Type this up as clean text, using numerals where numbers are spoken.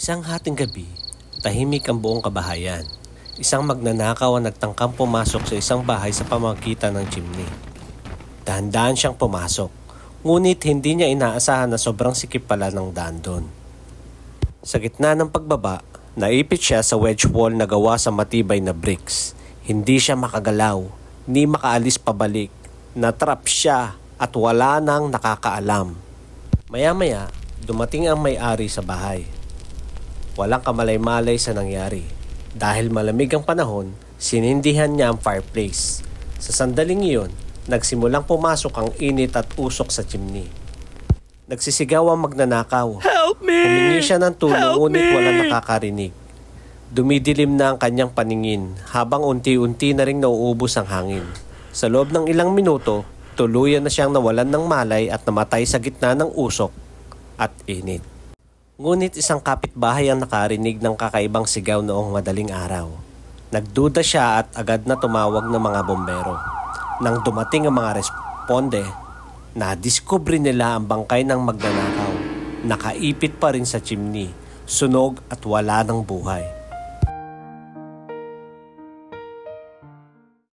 Isang hating gabi, tahimik ang buong kabahayan. Isang magnanakaw ang nagtangkang pumasok sa isang bahay sa pamamagitan ng chimney. Dahan-dahan siyang pumasok, ngunit hindi niya inaasahan na sobrang sikip pala ng daan doon. Sa gitna ng pagbaba, naipit siya sa wedge wall na gawa sa matibay na bricks. Hindi siya makagalaw, ni makaalis pabalik. Natrap siya at wala nang nakakaalam. Maya-maya, dumating ang may-ari sa bahay. Walang kamalay-malay sa nangyari. Dahil malamig ang panahon, sinindihan niya ang fireplace. Sa sandaling iyon, nagsimulang pumasok ang init at usok sa chimney. Nagsisigaw ang magnanakaw. Help me! Humingi siya ng tulong Help ngunit me! walang nakakarinig. Dumidilim na ang kanyang paningin habang unti-unti na ring nauubos ang hangin. Sa loob ng ilang minuto, tuluyan na siyang nawalan ng malay at namatay sa gitna ng usok at init. Ngunit isang kapitbahay ang nakarinig ng kakaibang sigaw noong madaling araw. Nagduda siya at agad na tumawag ng mga bombero. Nang dumating ang mga responde, nadiskubre nila ang bangkay ng magnanakaw. Nakaipit pa rin sa chimney, sunog at wala ng buhay.